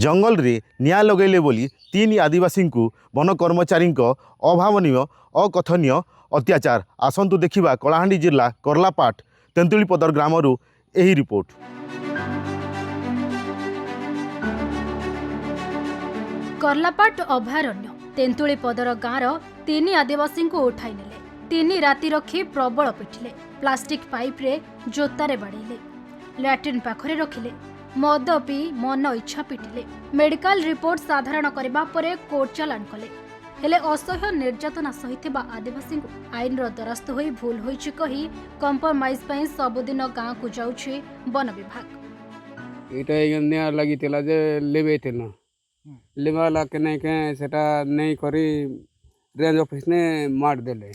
जंगल रे निआं लगैले बोली 3 आदिवासी को वन कर्मचारी अभावनीय अकथनीय अत्याचार। आसंतु देखिबा कलाहांडी जिला करलापाट तेंतुलीपदर ग्रामरू एही रिपोर्ट। करलापाट अभयारण्य तेंतुलीपदर गाँव 3 आदिवासी को उठाई नेले। 3 राति रखी प्रबल पिटिले, प्लास्टिक पाइप रे जोतारे बाड़ेले, लैट्रिन पाखरे रखिले, मद पी मन इच्छा पिटिले। मेडिकल रिपोर्ट साधारण करबा परे कोर्ट चालान कले। हेले असह्य निर्यातना सहितबा आदिवासी को आईन द्वारस्थ होई भूल होईछि कही कंप्रोमाइज पई सबुदिन गाँ को जाउछि वन विभाग। इटा निया लगितिला जे लेबेतिला लेबाला के नहीं के सेटा नहीं करी रेंज ऑफिस ने मार देले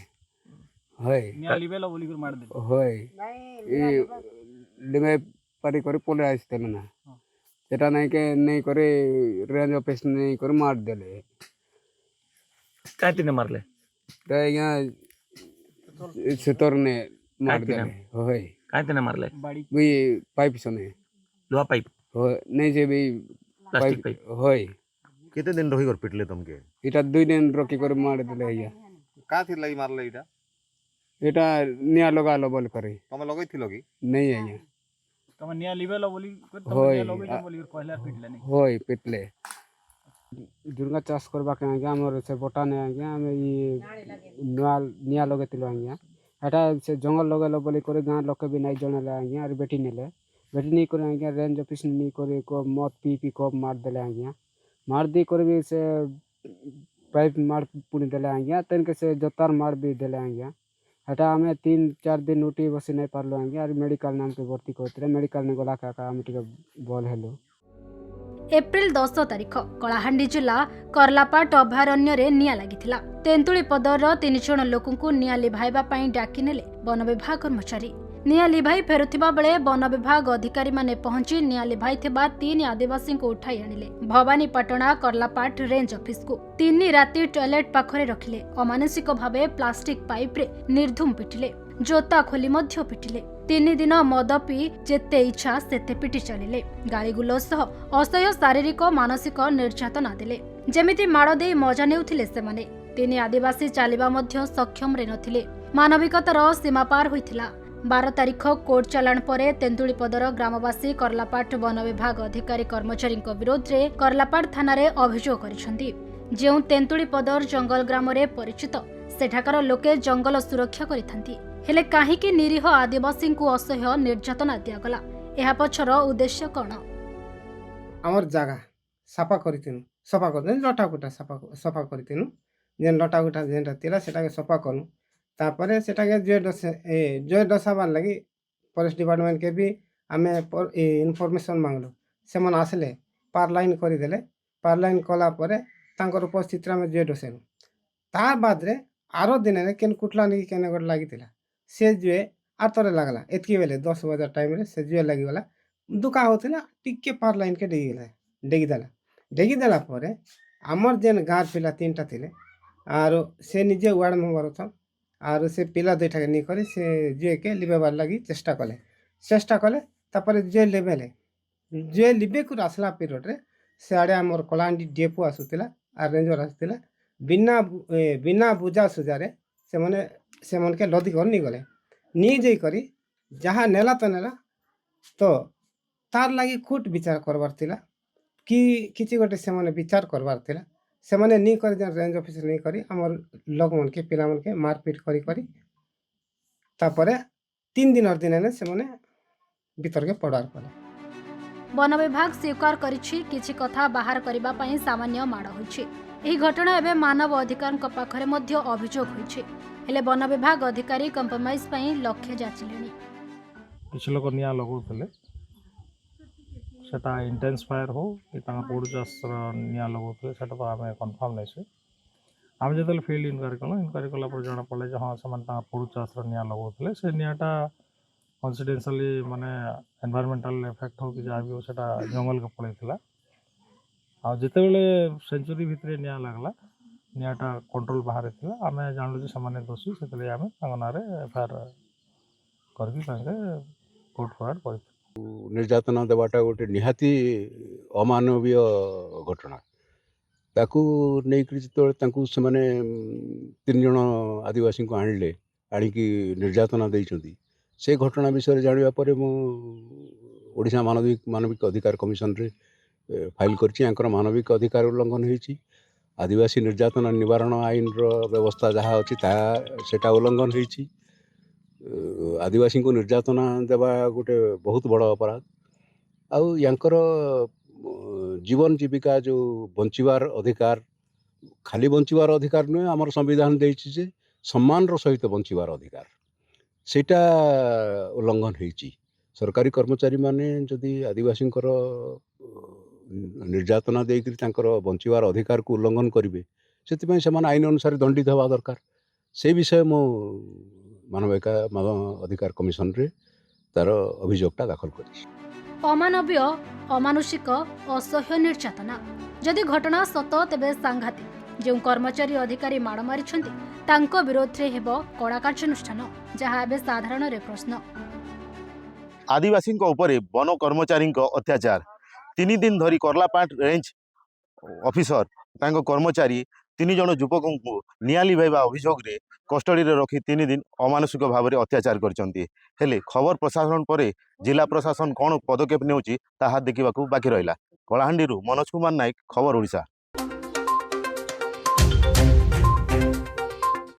होय निया लिबेला बोली कर मार देले होय ई लेबे पारी करे पोले आइते ना सेटा नहीं करे रेंज ऑफिस नहीं करे मार देले। काय तिने मारले तो यहाँ सेतर ने मार देले होय काय तिने मारले वी पाइप सने लोहा पाइप हो नहीं जे भी प्लास्टिक पाइप होय केते दिन रही कर पिटले तुमके? इटा 2 दिन रोकी कर मार देले या का थी लगी मारले इटा एटा निया लगा लो बोल करे तमे लगई थी लगी नहीं है यहाँ तमे निया लिबेला बोली कर तमे होय निया लगे जे बोली कर पहले पिटले नहीं होय पिटले दुर्गा चाष करबा के आगे हमर से बोटा ने आगे हम ई निया लगे तिलो आगे एटा से जंगल लगेलो बोली करे गां लोक भी नहीं जणले आगे और बेटी नेले बेटी नहीं करे आगे रेंज ऑफिस नहीं करे को मत पी को मार देले आगे मार दी कर भी से पाइप मार पुनी देले आगे तन के से जोतार मार भी देले आगे हटा हमें 3-4 दिन उठी बसी नहीं पारलो आगे और मेडिकल नाम के भर्ती करते मेडिकल ने गला का हम टिके बोल हेलो। एप्रिल 10 तारिख कलाहांडी जिला करलापाट अभयारण्य रे निया लागिथिला। तेंतुलीपदर 3 जण लोकଙ୍କୁ निया लिभाइबा पई डाकी नेले वन विभाग कर्मचारी। निया लिभाई फेरुथिबा बेले वन विभाग अधिकारी माने पहुंची निया लिभाइथिबा 3 आदिवासी को उठाई आनिले भवानीपाटणा करलापाट रेंज ऑफिस को। 3 राति टॉयलेट पाखरे रखिले, अमानसिक भावे प्लास्टिक पाइप रे निर्धुम पिटिले, जोता खोली मध्य पिटिले। 3 दिन मद पी जेते इच्छा सेते पिटी चलिले, गालीगुलो सह असह्य शारीरिक मानसिक निर्यातना देले। जेमिति माड़ दे मजा नेउथिले सेमाने। 3 आदिवासी चालिबा मध्य सक्षम रे नथिले, मानविकतार सीमा पार होइथिला। 12 तारिख कोर्ट चालाण परे तेंतुलीपदर ग्रामवासी करलापाट वन विभाग अधिकारी कर्मचारी विरोध रे करलापाट थाना रे अभियोग करिसंती। जेउ तेंतुलीपदर जंगल ग्राम रे परिचित सेठाकार लोके जंगल सुरक्षा करिथांती, हेले काहीकि निरीह आदिवासी को असह्य निर्यातना दियागला, एहा पछर उद्देश्य कौन? आमर जागा सफा करितिनु सफा कर लटा गुटा सफा करितिनु जेन लटा गुटा जेन तिला सेटा के सफा कनु तापरे सेटा के जो दसाबार लगी फॉरेस्ट डिपार्टमेंट के भी आमे इनफॉरमेशन मांगलो सेमन आसले पार लाइन करि देले पार लाइन कला परे तांकर उपस्थिति में जे डसेनु तार बाद रे आरो दिन रे केन कुटला नि केने गड लागितिला से जुए आर तरे लागला एतकी बेले 10 बजे टाइम रे से जुए लागि वाला दुका होतिला टिके पार लाइन के डेगी देला परे हमर जेन गार पिला 3टा थिले आरो से निजे वार्ड मेंबर छ आरो से पिला 2टा के नि करी से जुए के लिबेबार लागि चेष्टा कले तापर जे लेबेले जे लिबे को आसला पीरियड रे से आडे हमर कलांडी डेपो आसुतिला आ रेंजर आसुतिला बिना बुझा सुजारे से मन के लदी कर नि गले नि जई करी जहाँ नेला तो तार लगी खुट विचार करवार थिला कि किसी गोटे से माने विचार करवार थिला से माने नी कर रेंज ऑफिस नहीं करी हमर लोग मन के पिला मन के मारपीट करी तापरे 3 दिन और दिन ने से माने भीतर के पड़ार पड़े। वन विभाग स्वीकार करिछि किछि कथा बाहर करिबा पई सामान्य माड़ होइछि। एही घटना एबे मानव अधिकार पाखरे मध्य अभियोग होइछि, हेले वन विभाग अधिकारी कंप्रोमाइज पई लक्ष्य जाचिलेनी। किछ लोक निया लगौतले सेटा इंटेंस फायर हो कि तांगा पोड़ चाषर निया लगौतले सेटा तो आमे कंफर्म नै छै। आमे जतल फील्ड इंक्वायरी कला पर जणा पड़े जे हां समान तांगा पोड़ चाषर निया लगौतले से नियाटा कॉन्सिडेंशियली माने एनवायरमेंटल इफेक्ट हो कि जा भी सेटा जंगल के पड़ैतिला आ जते बेले सेंचुरी भितरे निया लागला नियाटा कंट्रोल बाहर थिला आमे जानलु जे सामान्य दोषी सेतले आमे तांगा नारे एफआईआर करबी तांगे कोर्ट फॉरवर्ड करि। ନିର୍ଯାତନା ଦେବାଟା ଗୋଟେ ନିହାତି ଅମାନବୀୟ ଘଟଣା। ତାକୁ ନେଇକରି ଯେତେବେଳେ ତାଙ୍କୁ ସେମାନେ 3 ଜଣ ଆଦିବାସୀଙ୍କୁ ଆଣିକି ନିର୍ଯାତନା ଦେଇଛନ୍ତି, ସେ ଘଟଣା ବିଷୟରେ ଜାଣିବା ପରେ ମୁଁ ଓଡ଼ିଶା ମାନବିକ ଅଧିକାର କମିଶନରେ ଫାଇଲ୍ କରିଛି। ୟାଙ୍କର ମାନବିକ ଅଧିକାର ଉଲ୍ଲଂଘନ ହେଇଛି। ଆଦିବାସୀ ନିର୍ଯାତନା ନିବାରଣ ଆଇନର ବ୍ୟବସ୍ଥା ଯାହା ଅଛି ତାହା ସେଟା ଉଲ୍ଲଂଘନ ହେଇଛି। ଆଦିବାସୀଙ୍କୁ ନିର୍ଯାତନା ଦେବା ଗୋଟେ ବହୁତ ବଡ଼ ଅପରାଧ। ଆଉ ୟାଙ୍କର ଜୀବନ ଜୀବିକା ଯେଉଁ ବଞ୍ଚିବାର ଅଧିକାର, ଖାଲି ବଞ୍ଚିବାର ଅଧିକାର ନୁହେଁ, ଆମର ସମ୍ବିଧାନ ଦେଇଛି ଯେ ସମ୍ମାନର ସହିତ ବଞ୍ଚିବାର ଅଧିକାର, ସେଇଟା ଉଲ୍ଲଂଘନ ହେଇଛି। ସରକାରୀ କର୍ମଚାରୀମାନେ ଯଦି ଆଦିବାସୀଙ୍କର ନିର୍ଯାତନା ଦେଇକରି ତାଙ୍କର ବଞ୍ଚିବାର ଅଧିକାରକୁ ଉଲ୍ଲଂଘନ କରିବେ, ସେଥିପାଇଁ ସେମାନେ ଆଇନ ଅନୁସାରେ ଦଣ୍ଡିତ ହେବା ଦରକାର। ସେ ବିଷୟ ମୁଁ ମାନବ ଅଧିକାର କମିଶନରେ ତାର ଅଭିଯୋଗଟା ଦାଖଲ କରିଛି। ଅମାନବୀୟ, ଅମାନୁଷିକ, ଅସହ୍ୟ ନିର୍ଯାତନା ଯଦି ଘଟଣା ସତ ତେବେ ସାଂଘାତିକ। ଯେଉଁ କର୍ମଚାରୀ ଅଧିକାରୀ ମାଡ଼ ମାରିଛନ୍ତି ତାଙ୍କ ବିରୋଧରେ ହେବ କଡ଼ା କାର୍ଯ୍ୟାନୁଷ୍ଠାନ, ଯାହା ଏବେ ସାଧାରଣରେ ପ୍ରଶ୍ନ। ଆଦିବାସୀଙ୍କ ଉପରେ ବନ କର୍ମଚାରୀଙ୍କ ଅତ୍ୟାଚାର। 3 ଦିନ ଧରି କର୍ଲାପାଟ ରେଞ୍ଜ ଅଫିସର ତାଙ୍କ କର୍ମଚାରୀ 3 ଜଣ ଯୁବକଙ୍କୁ ନିଆଁ ଲିଭାଇବା ଅଭିଯୋଗରେ କଷ୍ଟଡିରେ ରଖି 3 ଦିନ ଅମାନୁଷିକ ଭାବରେ ଅତ୍ୟାଚାର କରିଛନ୍ତି। ହେଲେ ଖବର ପ୍ରଶାସନ ପରେ ଜିଲ୍ଲା ପ୍ରଶାସନ କ'ଣ ପଦକ୍ଷେପ ନେଉଛି ତାହା ଦେଖିବାକୁ ବାକି ରହିଲା। କଳାହାଣ୍ଡିରୁ ମନୋଜ କୁମାର ନାୟକ, ଖବର ଓଡ଼ିଶା।